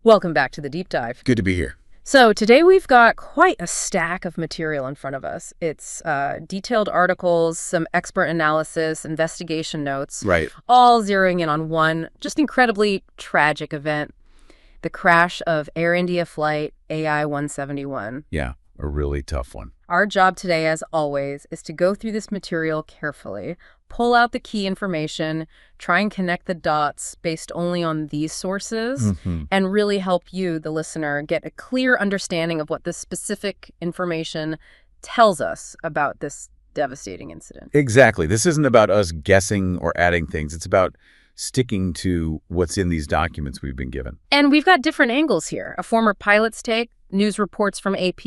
Welcome back to the deep dive. Good to be here. So today we've got quite a stack of material in front of us. It's detailed articles, some expert analysis, investigation notes, Right. all zeroing in on one just incredibly tragic event, the crash of Air India flight AI-171. Yeah, a really tough one. Our job today, as always, is to go through this material carefully, pull out the key information, try and connect the dots based only on these sources, and really help you, the listener, get a clear understanding of what this specific information tells us about this devastating incident. Exactly. This isn't about us guessing or adding things. It's about sticking to what's in these documents we've been given. And we've got different angles here. A former pilot's take, news reports from AP,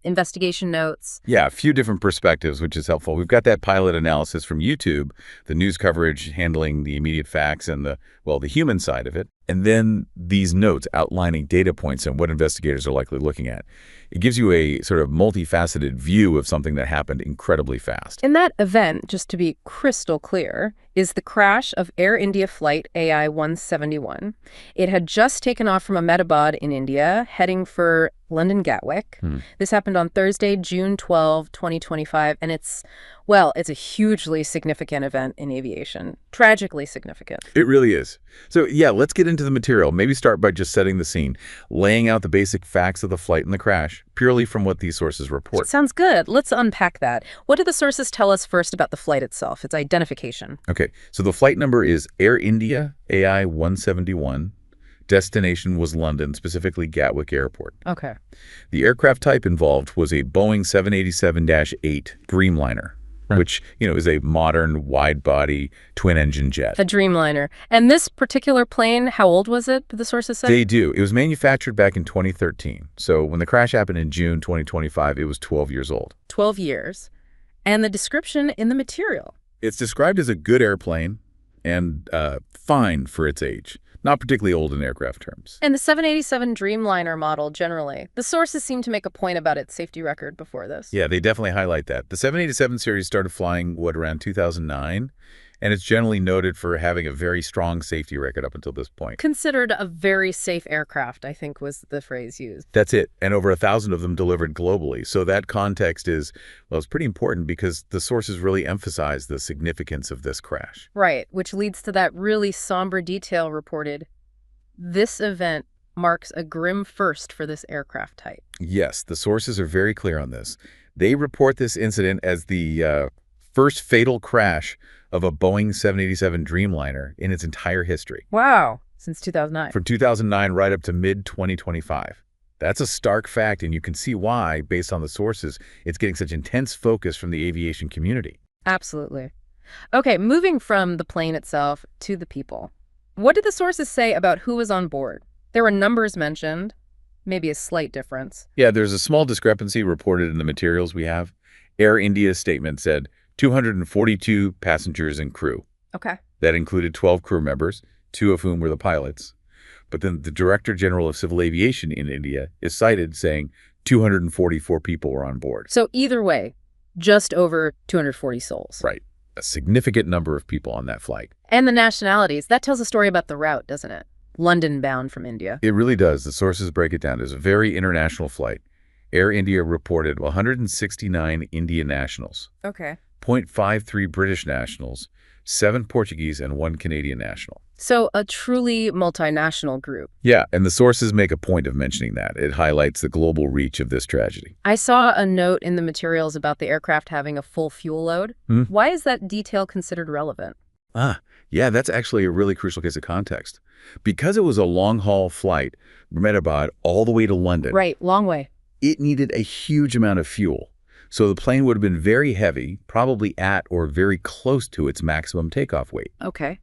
investigation notes. Yeah, a few different perspectives, which is helpful. We've got that pilot analysis from YouTube, the news coverage handling the immediate facts and the human side of it. And then these notes outlining data points and what investigators are likely looking at. It gives you a sort of multifaceted view of something that happened incredibly fast. And that event, just to be crystal clear, is the crash of Air India flight AI-171. It had just taken off from Ahmedabad in India, heading for London Gatwick. This happened on Thursday, June 12, 2025, and it's a hugely significant event in aviation. Tragically significant. It really is. So yeah, let's get into the material. Maybe start by just setting the scene, laying out the basic facts of the flight and the crash, purely from what these sources report. Sounds good. Let's unpack that. What do the sources tell us first about the flight itself, its identification? Okay, so the flight number is Air India AI-171. Destination was London, specifically Gatwick Airport. Okay. The aircraft type involved was a Boeing 787-8 Dreamliner, which, is a modern, wide-body, twin-engine jet. A Dreamliner. And this particular plane, how old was it, the sources said? They do. It was manufactured back in 2013. So when the crash happened in June 2025, it was 12 years old. 12 years. And the description in the material. It's described as a good airplane and fine for its age. Not particularly old in aircraft terms. And the 787 Dreamliner model generally. The sources seem to make a point about its safety record before this. Yeah, they definitely highlight that. The 787 series started flying, around 2009? And it's generally noted for having a very strong safety record up until this point. Considered a very safe aircraft, I think was the phrase used. That's it. And over 1,000 of them delivered globally. So that context is pretty important because the sources really emphasize the significance of this crash. Right, which leads to that really somber detail reported. This event marks a grim first for this aircraft type. Yes, the sources are very clear on this. They report this incident as the first fatal crash of a Boeing 787 Dreamliner in its entire history. Wow, since 2009. From 2009 right up to mid-2025. That's a stark fact, and you can see why, based on the sources, it's getting such intense focus from the aviation community. Absolutely. Okay, moving from the plane itself to the people. What did the sources say about who was on board? There were numbers mentioned, maybe a slight difference. Yeah, there's a small discrepancy reported in the materials we have. Air India's statement said 242 passengers and crew. Okay. That included 12 crew members, 2 of whom were the pilots. But then the Director General of Civil Aviation in India is cited saying 244 people were on board. So either way, just over 240 souls. Right. A significant number of people on that flight. And the nationalities. That tells a story about the route, doesn't it? London bound from India. It really does. The sources break it down. It's a very international flight. Air India reported 169 Indian nationals. Okay. 0.53 British nationals, 7 Portuguese, and 1 Canadian national. So a truly multinational group. Yeah, and the sources make a point of mentioning that. It highlights the global reach of this tragedy. I saw a note in the materials about the aircraft having a full fuel load. Why is that detail considered relevant? Yeah, that's actually a really crucial case of context. Because it was a long-haul flight from Ahmedabad all the way to London. Right, long way. It needed a huge amount of fuel. So the plane would have been very heavy, probably at or very close to its maximum takeoff weight. Okay.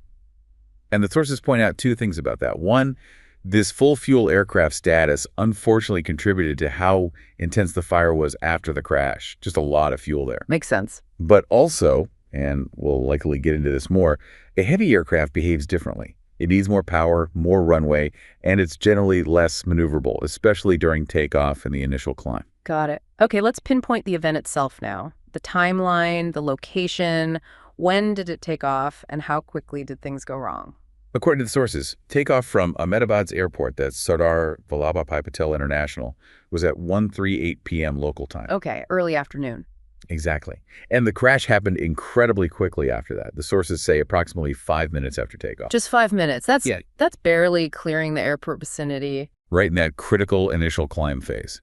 And the sources point out 2 things about that. One, this full fuel aircraft status unfortunately contributed to how intense the fire was after the crash. Just a lot of fuel there. Makes sense. But also, and we'll likely get into this more, a heavy aircraft behaves differently. It needs more power, more runway, and it's generally less maneuverable, especially during takeoff and the initial climb. Got it. Okay, let's pinpoint the event itself now. The timeline, the location, when did it take off, and how quickly did things go wrong? According to the sources, takeoff from Ahmedabad's airport, that's Sardar Vallabhbhai Patel International, was at 1:38 p.m. local time. Okay, early afternoon. Exactly. And the crash happened incredibly quickly after that. The sources say approximately 5 minutes after takeoff. Just 5 minutes. Yeah. That's barely clearing the airport vicinity. Right in that critical initial climb phase.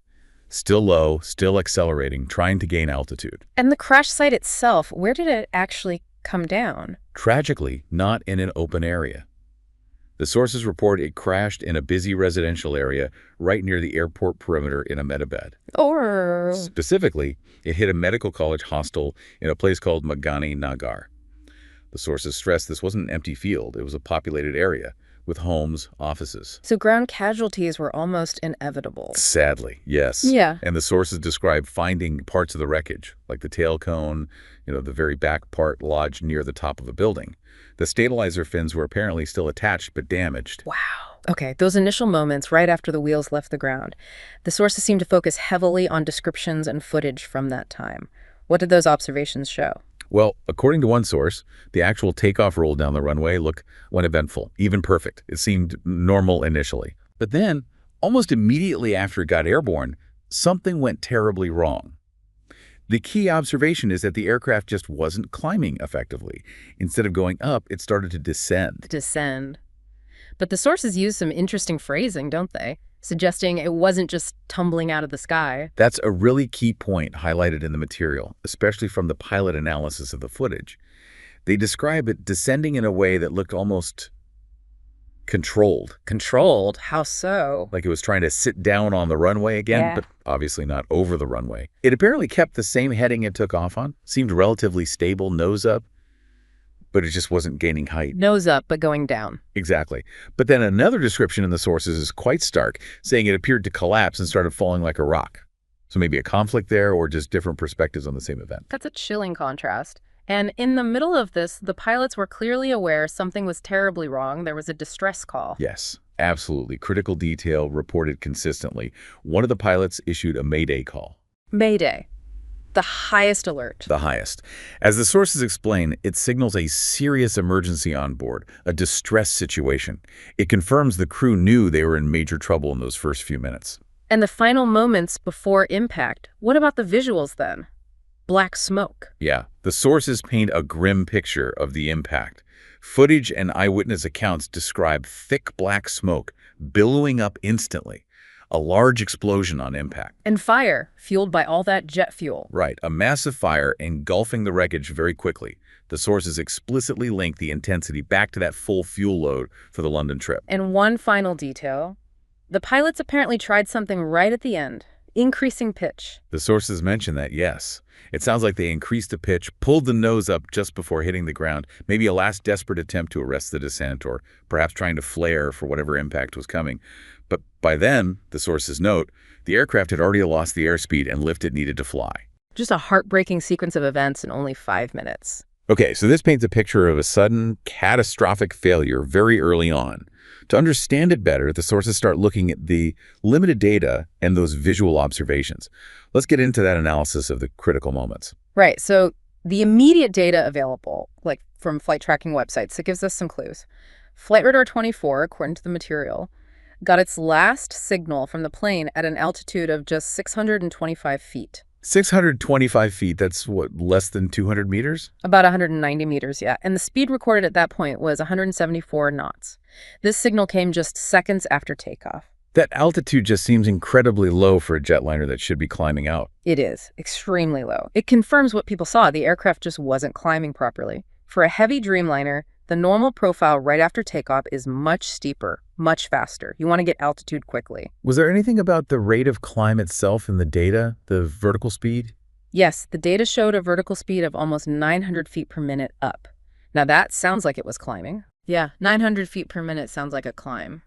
Still low, still accelerating, trying to gain altitude. And the crash site itself, where did it actually come down? Tragically, not in an open area. The sources report it crashed in a busy residential area right near the airport perimeter in Ahmedabad. Or... Specifically, it hit a medical college hostel in a place called Magani Nagar. The sources stressed this wasn't an empty field. It was a populated area with homes, offices. So ground casualties were almost inevitable. Sadly, yes. Yeah. And the sources describe finding parts of the wreckage, like the tail cone, the very back part lodged near the top of a building. The stabilizer fins were apparently still attached but damaged. Wow. Okay, those initial moments right after the wheels left the ground, the sources seem to focus heavily on descriptions and footage from that time. What did those observations show? Well, according to one source, the actual takeoff roll down the runway looked uneventful, even perfect. It seemed normal initially. But then, almost immediately after it got airborne, something went terribly wrong. The key observation is that the aircraft just wasn't climbing effectively. Instead of going up, it started to descend. Descend. But the sources use some interesting phrasing, don't they? Suggesting it wasn't just tumbling out of the sky. That's a really key point highlighted in the material, especially from the pilot analysis of the footage. They describe it descending in a way that looked almost controlled. Controlled? How so? Like it was trying to sit down on the runway again, but obviously not over the runway. It apparently kept the same heading it took off on, seemed relatively stable, nose up, but it just wasn't gaining height. Nose up, but going down. Exactly. But then another description in the sources is quite stark, saying it appeared to collapse and started falling like a rock. So maybe a conflict there or just different perspectives on the same event. That's a chilling contrast. And in the middle of this, the pilots were clearly aware something was terribly wrong. There was a distress call. Yes, absolutely. Critical detail reported consistently. One of the pilots issued a Mayday call. Mayday. The highest alert. The highest. As the sources explain, it signals a serious emergency on board, a distress situation. It confirms the crew knew they were in major trouble in those first few minutes. And the final moments before impact, what about the visuals then? Black smoke. Yeah, the sources paint a grim picture of the impact. Footage and eyewitness accounts describe thick black smoke billowing up instantly. A large explosion on impact. And fire, fueled by all that jet fuel. Right, a massive fire engulfing the wreckage very quickly. The sources explicitly link the intensity back to that full fuel load for the London trip. And one final detail. The pilots apparently tried something right at the end, increasing pitch. The sources mention that, yes. It sounds like they increased the pitch, pulled the nose up just before hitting the ground, maybe a last desperate attempt to arrest the descent, or perhaps trying to flare for whatever impact was coming. But by then, the sources note, the aircraft had already lost the airspeed and lift it needed to fly. Just a heartbreaking sequence of events in only 5 minutes. Okay, so this paints a picture of a sudden, catastrophic failure very early on. To understand it better, the sources start looking at the limited data and those visual observations. Let's get into that analysis of the critical moments. Right, so the immediate data available, like from flight tracking websites, it gives us some clues. Flight Radar 24, according to the material, got its last signal from the plane at an altitude of just 625 feet. 625 feet, that's what, less than 200 meters? About 190 meters, yeah. And the speed recorded at that point was 174 knots. This signal came just seconds after takeoff. That altitude just seems incredibly low for a jetliner that should be climbing out. It is, extremely low. It confirms what people saw. The aircraft just wasn't climbing properly. For a heavy Dreamliner, the normal profile right after takeoff is much steeper, much faster. You want to get altitude quickly. Was there anything about the rate of climb itself in the data, the vertical speed? Yes, the data showed a vertical speed of almost 900 feet per minute up. Now that sounds like it was climbing. Yeah, 900 feet per minute sounds like a climb.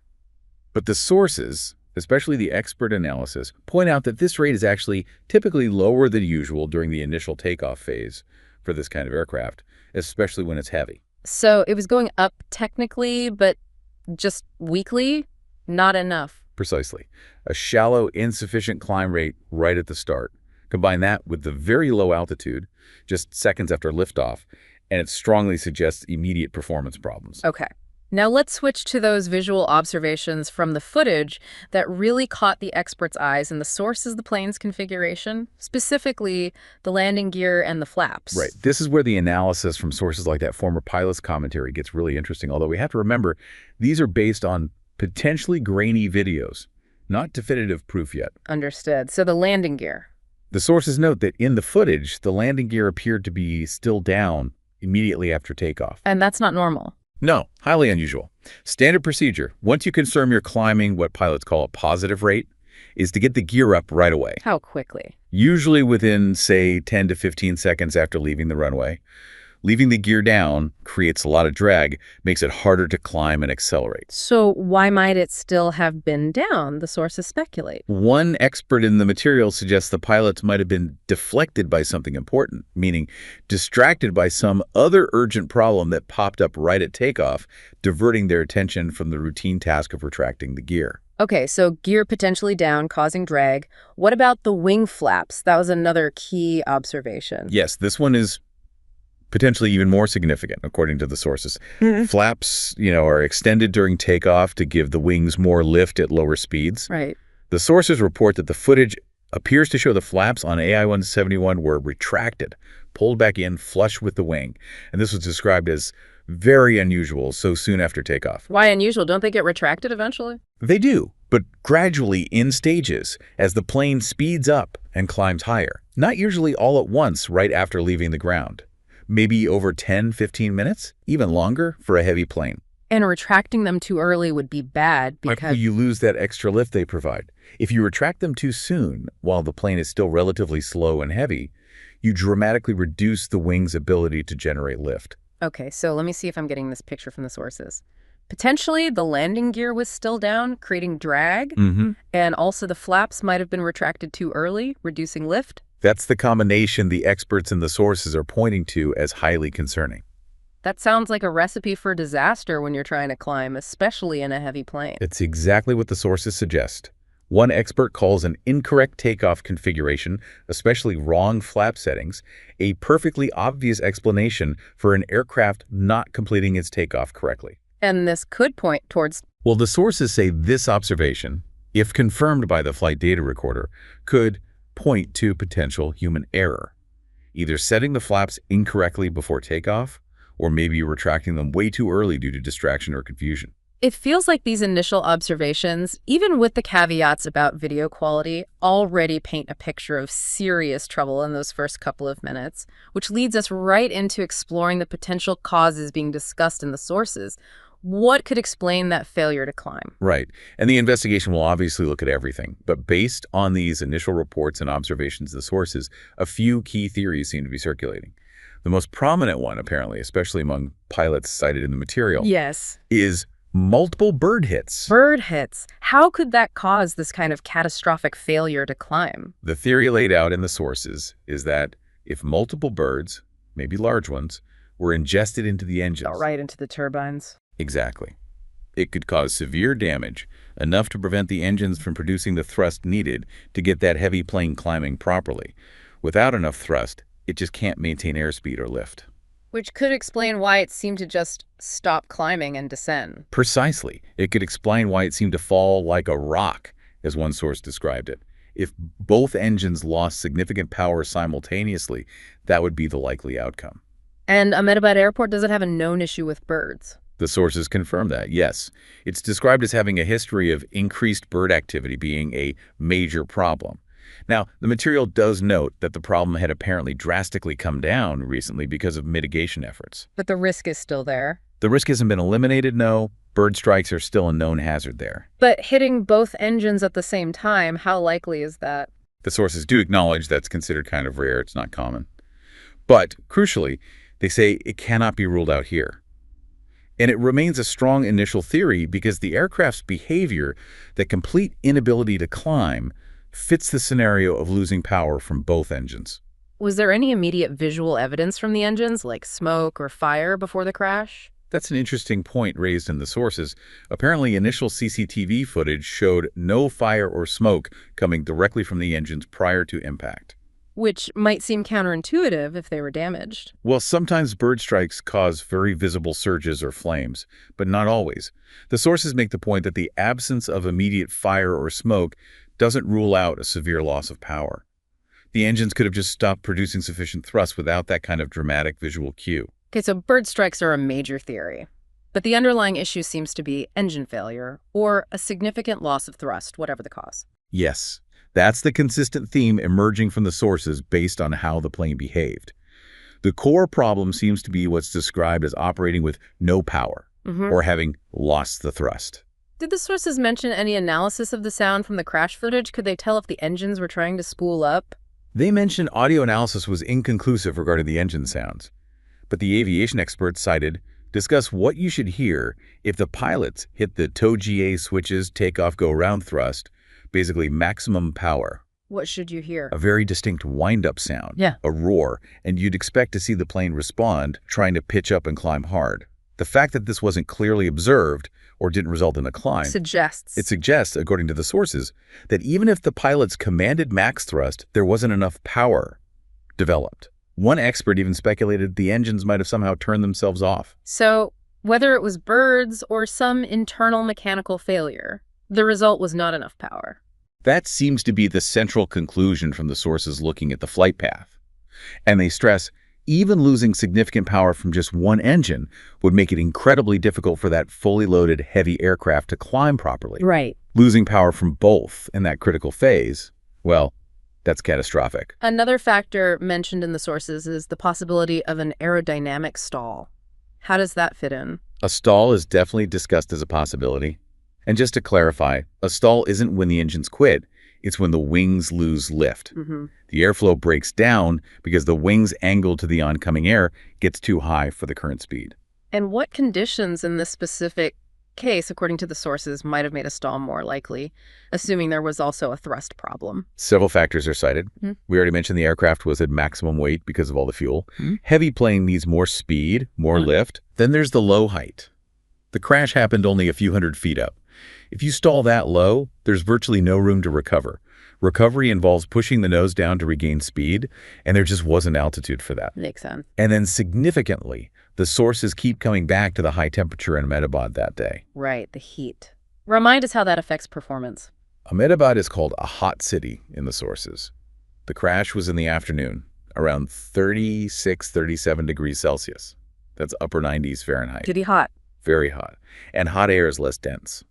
But the sources, especially the expert analysis, point out that this rate is actually typically lower than usual during the initial takeoff phase for this kind of aircraft, especially when it's heavy. So it was going up technically, but just weakly, not enough. Precisely. A shallow, insufficient climb rate right at the start. Combine that with the very low altitude, just seconds after liftoff, and it strongly suggests immediate performance problems. Okay. Now let's switch to those visual observations from the footage that really caught the experts' eyes and the sources of the plane's configuration, specifically the landing gear and the flaps. Right. This is where the analysis from sources like that former pilot's commentary gets really interesting, although we have to remember these are based on potentially grainy videos, not definitive proof yet. Understood. So the landing gear. The sources note that in the footage, the landing gear appeared to be still down immediately after takeoff. And that's not normal. No, highly unusual. Standard procedure, once you confirm you're climbing what pilots call a positive rate, is to get the gear up right away. How quickly? Usually within, say, 10 to 15 seconds after leaving the runway. Leaving the gear down creates a lot of drag, makes it harder to climb and accelerate. So why might it still have been down, the sources speculate? One expert in the material suggests the pilots might have been deflected by something important, meaning distracted by some other urgent problem that popped up right at takeoff, diverting their attention from the routine task of retracting the gear. Okay, so gear potentially down, causing drag. What about the wing flaps? That was another key observation. Yes, this one is potentially even more significant, according to the sources. Flaps, are extended during takeoff to give the wings more lift at lower speeds. Right. The sources report that the footage appears to show the flaps on AI-171 were retracted, pulled back in flush with the wing. And this was described as very unusual so soon after takeoff. Why unusual? Don't they get retracted eventually? They do, but gradually in stages as the plane speeds up and climbs higher. Not usually all at once right after leaving the ground. Maybe over 10, 15 minutes, even longer for a heavy plane. And retracting them too early would be bad because you lose that extra lift they provide. If you retract them too soon, while the plane is still relatively slow and heavy, you dramatically reduce the wing's ability to generate lift. Okay, so let me see if I'm getting this picture from the sources. Potentially, the landing gear was still down, creating drag, and also the flaps might have been retracted too early, reducing lift. That's the combination the experts and the sources are pointing to as highly concerning. That sounds like a recipe for disaster when you're trying to climb, especially in a heavy plane. It's exactly what the sources suggest. One expert calls an incorrect takeoff configuration, especially wrong flap settings, a perfectly obvious explanation for an aircraft not completing its takeoff correctly. And this could point towards... Well, the sources say this observation, if confirmed by the flight data recorder, could point to potential human error, either setting the flaps incorrectly before takeoff, or maybe retracting them way too early due to distraction or confusion. It feels like these initial observations, even with the caveats about video quality, already paint a picture of serious trouble in those first couple of minutes, which leads us right into exploring the potential causes being discussed in the sources. What could explain that failure to climb? Right. And the investigation will obviously look at everything. But based on these initial reports and observations of the sources, a few key theories seem to be circulating. The most prominent one, apparently, especially among pilots cited in the material, is multiple bird hits. Bird hits. How could that cause this kind of catastrophic failure to climb? The theory laid out in the sources is that if multiple birds, maybe large ones, were ingested into the engines... Right into the turbines. Exactly. It could cause severe damage, enough to prevent the engines from producing the thrust needed to get that heavy plane climbing properly. Without enough thrust, it just can't maintain airspeed or lift. Which could explain why it seemed to just stop climbing and descend. Precisely. It could explain why it seemed to fall like a rock, as one source described it. If both engines lost significant power simultaneously, that would be the likely outcome. And Ahmedabad Airport doesn't have a known issue with birds. The sources confirm that, yes. It's described as having a history of increased bird activity being a major problem. Now, the material does note that the problem had apparently drastically come down recently because of mitigation efforts. But the risk is still there. The risk hasn't been eliminated, no. Bird strikes are still a known hazard there. But hitting both engines at the same time, how likely is that? The sources do acknowledge that's considered kind of rare. It's not common. But, crucially, they say it cannot be ruled out here. And it remains a strong initial theory because the aircraft's behavior, the complete inability to climb, fits the scenario of losing power from both engines. Was there any immediate visual evidence from the engines, like smoke or fire, before the crash? That's an interesting point raised in the sources. Apparently, initial CCTV footage showed no fire or smoke coming directly from the engines prior to impact. which might seem counterintuitive if they were damaged. Well, sometimes bird strikes cause very visible surges or flames, but not always. The sources make the point that the absence of immediate fire or smoke doesn't rule out a severe loss of power. The engines could have just stopped producing sufficient thrust without that kind of dramatic visual cue. Okay, so bird strikes are a major theory. But the underlying issue seems to be engine failure or a significant loss of thrust, whatever the cause. Yes, that's the consistent theme emerging from the sources based on how the plane behaved. The core problem seems to be what's described as operating with no power or having lost the thrust. Did the sources mention any analysis of the sound from the crash footage? Could they tell if the engines were trying to spool up? They mentioned audio analysis was inconclusive regarding the engine sounds, but the aviation experts cited, discuss what you should hear if the pilots hit the TOGA switches takeoff go-around thrust, basically maximum power. What should you hear? A very distinct wind-up sound, a roar, and you'd expect to see the plane respond, trying to pitch up and climb hard. The fact that this wasn't clearly observed or didn't result in a climb suggests, according to the sources, that even if the pilots commanded max thrust, there wasn't enough power developed. One expert even speculated the engines might have somehow turned themselves off. So, whether it was birds or some internal mechanical failure, the result was not enough power. That seems to be the central conclusion from the sources looking at the flight path. And they stress, even losing significant power from just one engine would make it incredibly difficult for that fully loaded heavy aircraft to climb properly. Right. Losing power from both in that critical phase, well, that's catastrophic. Another factor mentioned in the sources is the possibility of an aerodynamic stall. How does that fit in? A stall is definitely discussed as a possibility. And just to clarify, a stall isn't when the engines quit, it's when the wings lose lift. The airflow breaks down because the wings' angle to the oncoming air gets too high for the current speed. And what conditions in this specific case, according to the sources, might have made a stall more likely, assuming there was also a thrust problem? Several factors are cited. We already mentioned the aircraft was at maximum weight because of all the fuel. Heavy plane needs more speed, more lift. Then there's the low height. The crash happened only a few hundred feet up. If you stall that low, there's virtually no room to recover. Recovery involves pushing the nose down to regain speed, and there just wasn't altitude for that. Makes sense. And then significantly, the sources keep coming back to the high temperature in Ahmedabad that day. Right, the heat. Remind us how that affects performance. Ahmedabad is called a hot city in the sources. The crash was in the afternoon, around 36, 37 degrees Celsius. That's upper 90s Fahrenheit. Pretty hot. Very hot. And hot air is less dense.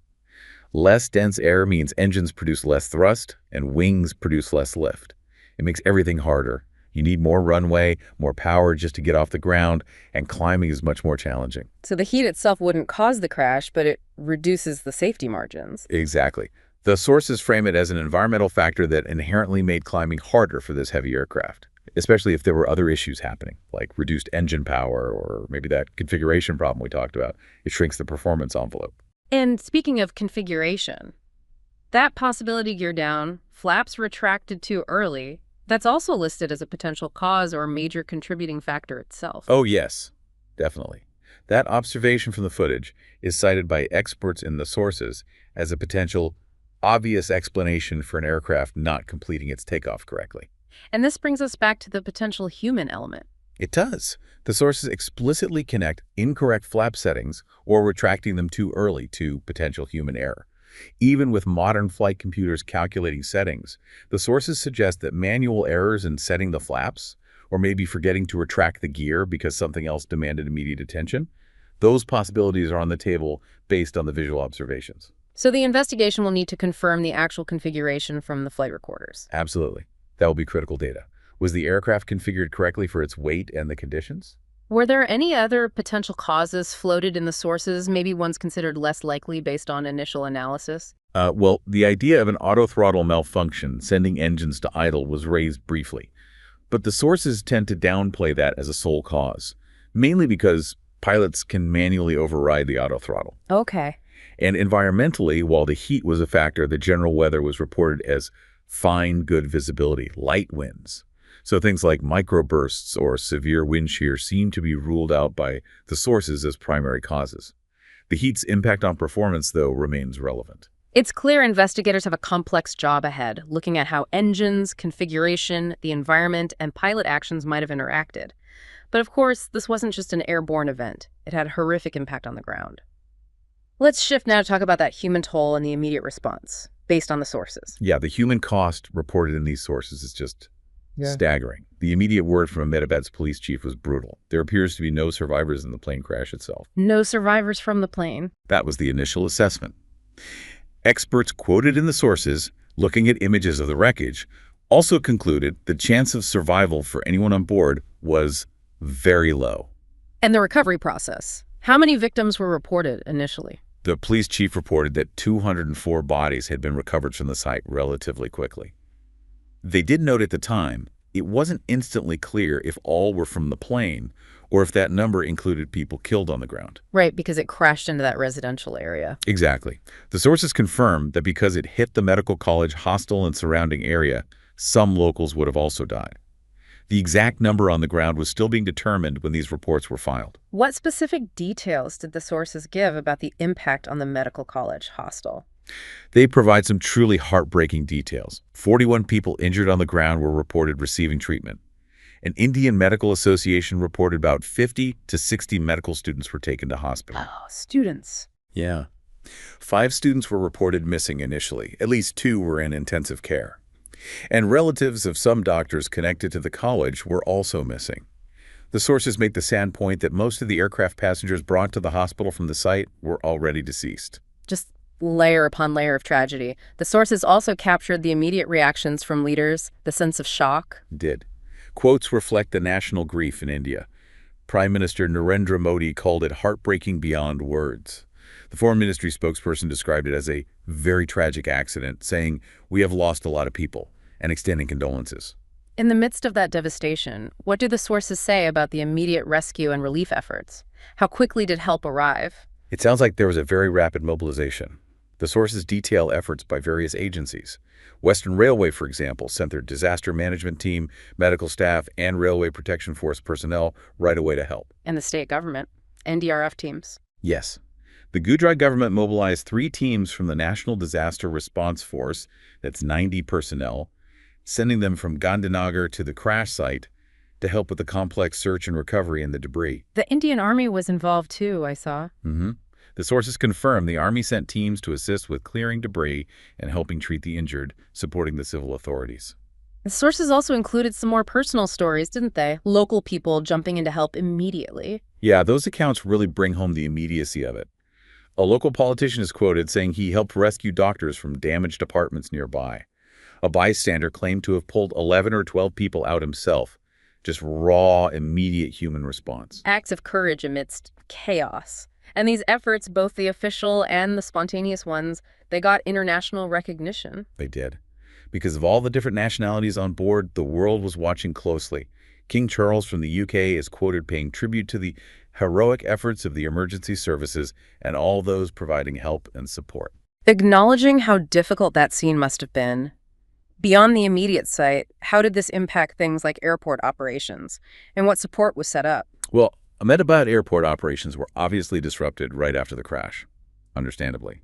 Less dense air means engines produce less thrust and wings produce less lift. It makes everything harder. You need more runway, more power just to get off the ground, and climbing is much more challenging. So the heat itself wouldn't cause the crash, but it reduces the safety margins. Exactly. The sources frame it as an environmental factor that inherently made climbing harder for this heavy aircraft, especially if there were other issues happening, like reduced engine power or maybe that configuration problem we talked about. It shrinks the performance envelope. And speaking of configuration, that possibility gear down, flaps retracted too early, that's also listed as a potential cause or major contributing factor itself. Oh, yes, definitely. That observation from the footage is cited by experts in the sources as a potential obvious explanation for an aircraft not completing its takeoff correctly. And this brings us back to the potential human element. It does. The sources explicitly connect incorrect flap settings or retracting them too early to potential human error. Even with modern flight computers calculating settings, the sources suggest that manual errors in setting the flaps, or maybe forgetting to retract the gear because something else demanded immediate attention, those possibilities are on the table based on the visual observations. So the investigation will need to confirm the actual configuration from the flight recorders. Absolutely. That will be critical data. Was the aircraft configured correctly for its weight and the conditions? Were there any other potential causes floated in the sources, maybe ones considered less likely based on initial analysis? Well, the idea of an autothrottle malfunction sending engines to idle was raised briefly. But the sources tend to downplay that as a sole cause, mainly because pilots can manually override the autothrottle. Okay. And environmentally, while the heat was a factor, the general weather was reported as fine, good visibility, light winds. So things like microbursts or severe wind shear seem to be ruled out by the sources as primary causes. The heat's impact on performance, though, remains relevant. It's clear investigators have a complex job ahead, looking at how engines, configuration, the environment, and pilot actions might have interacted. But of course, this wasn't just an airborne event. It had a horrific impact on the ground. Let's shift now to talk about that human toll and the immediate response, based on the sources. Yeah, the human cost reported in these sources is just staggering. The immediate word from Ahmedabad's police chief was brutal. There appears to be no survivors in the plane crash itself. No survivors from the plane. That was the initial assessment. Experts quoted in the sources, looking at images of the wreckage, also concluded the chance of survival for anyone on board was very low. And the recovery process. How many victims were reported initially? The police chief reported that 204 bodies had been recovered from the site relatively quickly. They did note at the time, it wasn't instantly clear if all were from the plane or if that number included people killed on the ground. Right, because it crashed into that residential area. Exactly. The sources confirmed that because it hit the medical college hostel and surrounding area, some locals would have also died. The exact number on the ground was still being determined when these reports were filed. What specific details did the sources give about the impact on the medical college hostel? They provide some truly heartbreaking details. 41 people injured on the ground were reported receiving treatment. An Indian Medical Association reported about 50 to 60 medical students were taken to hospital. Oh, students. Yeah. 5 students were reported missing initially. At least 2 were in intensive care. And relatives of some doctors connected to the college were also missing. The sources make the sad point that most of the aircraft passengers brought to the hospital from the site were already deceased. Just layer upon layer of tragedy. The sources also captured the immediate reactions from leaders, the sense of shock. Did. Quotes reflect the national grief in India. Prime Minister Narendra Modi called it heartbreaking beyond words. The Foreign Ministry spokesperson described it as a very tragic accident, saying, "We have lost a lot of people," and extending condolences. In the midst of that devastation, what do the sources say about the immediate rescue and relief efforts? How quickly did help arrive? It sounds like there was a very rapid mobilization. The sources detail efforts by various agencies. Western Railway, for example, sent their disaster management team, medical staff, and Railway Protection Force personnel right away to help. And the state government, NDRF teams. Yes. The Gujarat government mobilized 3 teams from the National Disaster Response Force, that's 90 personnel, sending them from Gandhinagar to the crash site to help with the complex search and recovery in the debris. The Indian Army was involved too, I saw. The sources confirm the Army sent teams to assist with clearing debris and helping treat the injured, supporting the civil authorities. The sources also included some more personal stories, didn't they? Local people jumping in to help immediately. Yeah, those accounts really bring home the immediacy of it. A local politician is quoted saying he helped rescue doctors from damaged apartments nearby. A bystander claimed to have pulled 11 or 12 people out himself. Just raw, immediate human response. Acts of courage amidst chaos. And these efforts, both the official and the spontaneous ones, they got international recognition. They did. Because of all the different nationalities on board, the world was watching closely. King Charles from the UK is quoted paying tribute to the heroic efforts of the emergency services and all those providing help and support. Acknowledging how difficult that scene must have been. Beyond the immediate site, how did this impact things like airport operations? And what support was set up? Well, Ahmedabad airport operations were obviously disrupted right after the crash, understandably.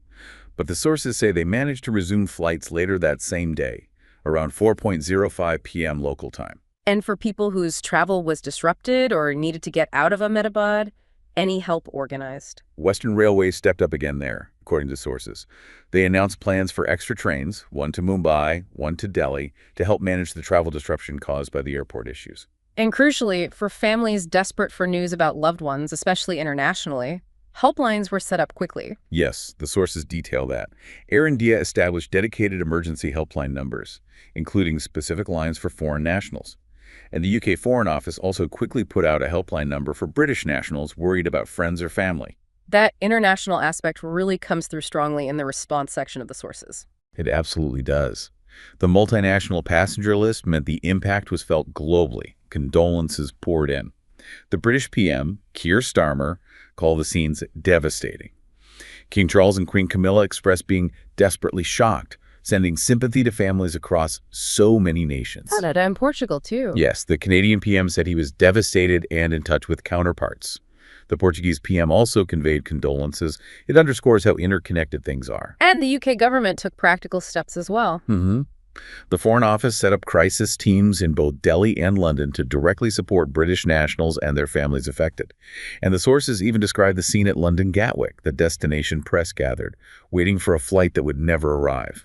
But the sources say they managed to resume flights later that same day, around 4:05 p.m. local time. And for people whose travel was disrupted or needed to get out of Ahmedabad, any help organized? Western Railway stepped up again there, according to sources. They announced plans for extra trains, one to Mumbai, one to Delhi, to help manage the travel disruption caused by the airport issues. And crucially, for families desperate for news about loved ones, especially internationally, helplines were set up quickly. Yes, the sources detail that. Air India established dedicated emergency helpline numbers, including specific lines for foreign nationals. And the UK Foreign Office also quickly put out a helpline number for British nationals worried about friends or family. That international aspect really comes through strongly in the response section of the sources. It absolutely does. The multinational passenger list meant the impact was felt globally. Condolences poured in. The British PM, Keir Starmer, called the scenes devastating. King Charles and Queen Camilla expressed being desperately shocked, sending sympathy to families across so many nations. Canada and Portugal, too. Yes, the Canadian PM said he was devastated and in touch with counterparts. The Portuguese PM also conveyed condolences. It underscores how interconnected things are. And the UK government took practical steps as well. The Foreign Office set up crisis teams in both Delhi and London to directly support British nationals and their families affected. And the sources even described the scene at London Gatwick, the destination press gathered, waiting for a flight that would never arrive.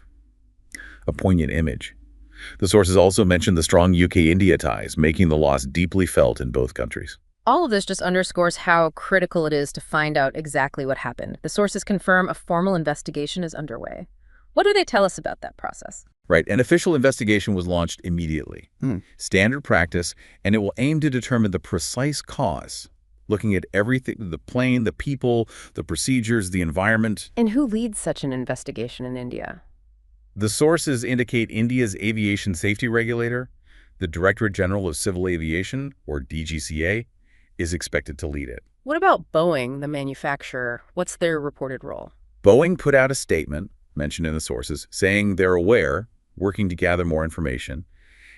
A poignant image. The sources also mentioned the strong UK-India ties, making the loss deeply felt in both countries. All of this just underscores how critical it is to find out exactly what happened. The sources confirm a formal investigation is underway. What do they tell us about that process? Right, an official investigation was launched immediately. Standard practice, and it will aim to determine the precise cause, looking at everything, the plane, the people, the procedures, the environment. And who leads such an investigation in India? The sources indicate India's aviation safety regulator, the Directorate General of Civil Aviation, or DGCA, is expected to lead it. What about Boeing, the manufacturer? What's their reported role? Boeing put out a statement, mentioned in the sources, saying they're aware, working to gather more information,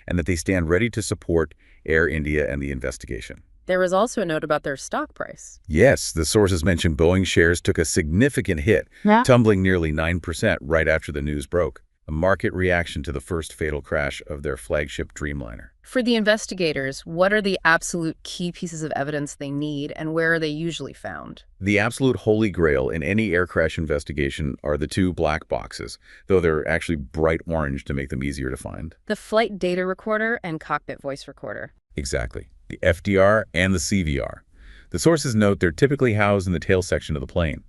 and that they stand ready to support Air India and the investigation. There was also a note about their stock price. Yes, the sources mentioned Boeing shares took a significant hit, tumbling nearly 9% right after the news broke, a market reaction to the first fatal crash of their flagship Dreamliner. For the investigators, what are the absolute key pieces of evidence they need, and where are they usually found? The absolute holy grail in any air crash investigation are the two black boxes, though they're actually bright orange to make them easier to find. The flight data recorder and cockpit voice recorder. Exactly. The FDR and the CVR. The sources note they're typically housed in the tail section of the plane.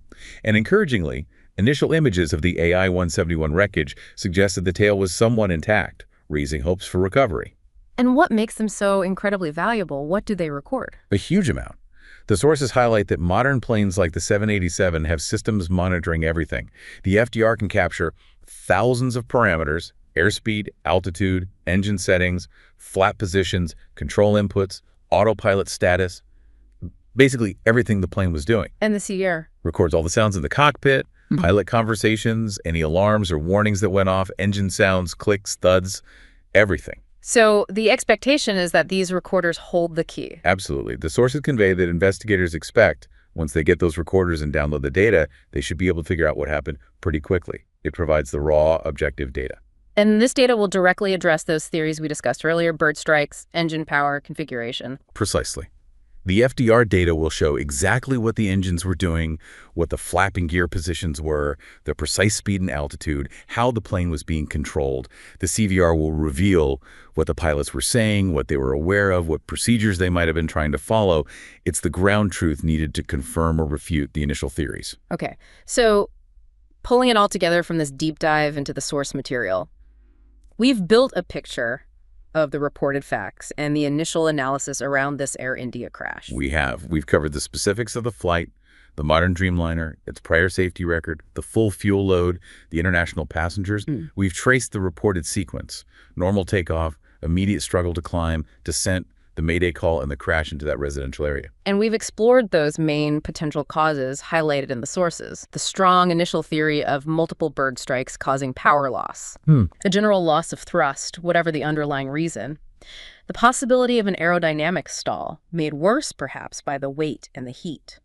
And encouragingly, initial images of the AI-171 wreckage suggested the tail was somewhat intact, raising hopes for recovery. And what makes them so incredibly valuable? What do they record? A huge amount. The sources highlight that modern planes like the 787 have systems monitoring everything. The FDR can capture thousands of parameters: airspeed, altitude, engine settings, flap positions, control inputs, autopilot status, basically everything the plane was doing. And the CVR? Records all the sounds in the cockpit, pilot conversations, any alarms or warnings that went off, engine sounds, clicks, thuds, everything. So the expectation is that these recorders hold the key. Absolutely. The sources convey that investigators expect, once they get those recorders and download the data, they should be able to figure out what happened pretty quickly. It provides the raw, objective data. And this data will directly address those theories we discussed earlier: bird strikes, engine power, configuration. Precisely. The FDR data will show exactly what the engines were doing, what the flapping gear positions were, the precise speed and altitude, how the plane was being controlled. The CVR will reveal what the pilots were saying, what they were aware of, what procedures they might have been trying to follow. It's the ground truth needed to confirm or refute the initial theories. Okay, so pulling it all together from this deep dive into the source material, we've built a picture of the reported facts and the initial analysis around this Air India crash. We've covered the specifics of the flight, the modern Dreamliner, its prior safety record, the full fuel load, the international passengers. We've traced the reported sequence: normal takeoff, immediate struggle to climb, descent, the Mayday call, and the crash into that residential area. And we've explored those main potential causes highlighted in the sources: the strong initial theory of multiple bird strikes causing power loss, a general loss of thrust, whatever the underlying reason, the possibility of an aerodynamic stall, made worse perhaps by the weight and the heat,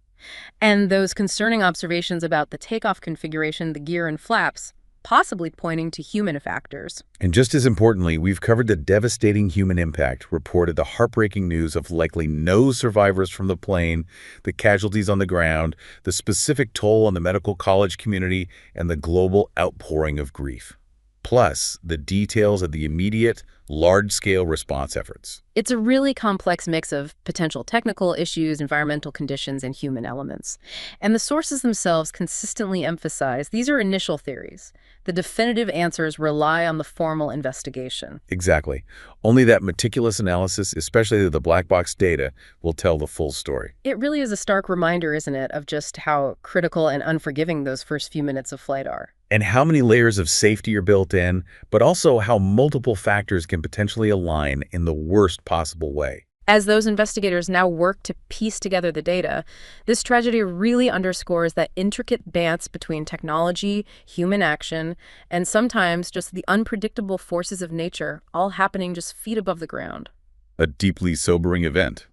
and those concerning observations about the takeoff configuration, the gear and flaps, possibly pointing to human factors. And just as importantly, we've covered the devastating human impact, reported the heartbreaking news of likely no survivors from the plane, the casualties on the ground, the specific toll on the medical college community, and the global outpouring of grief. Plus, the details of the immediate, large-scale response efforts. It's a really complex mix of potential technical issues, environmental conditions, and human elements. And the sources themselves consistently emphasize these are initial theories. The definitive answers rely on the formal investigation. Exactly. Only that meticulous analysis, especially the black box data, will tell the full story. It really is a stark reminder, isn't it, of just how critical and unforgiving those first few minutes of flight are. And how many layers of safety are built in, but also how multiple factors can potentially align in the worst possible way. As those investigators now work to piece together the data, this tragedy really underscores that intricate dance between technology, human action, and sometimes just the unpredictable forces of nature, all happening just feet above the ground. A deeply sobering event.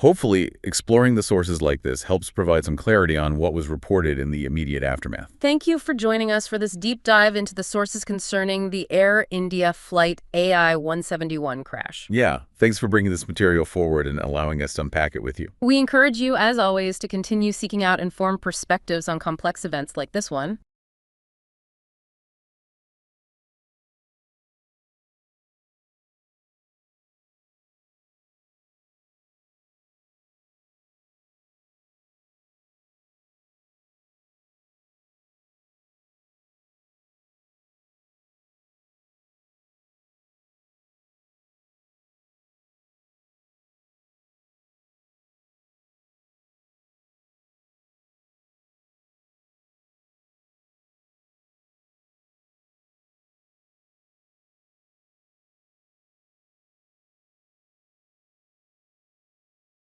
Hopefully, exploring the sources like this helps provide some clarity on what was reported in the immediate aftermath. Thank you for joining us for this deep dive into the sources concerning the Air India Flight AI-171 crash. Yeah, thanks for bringing this material forward and allowing us to unpack it with you. We encourage you, as always, to continue seeking out informed perspectives on complex events like this one.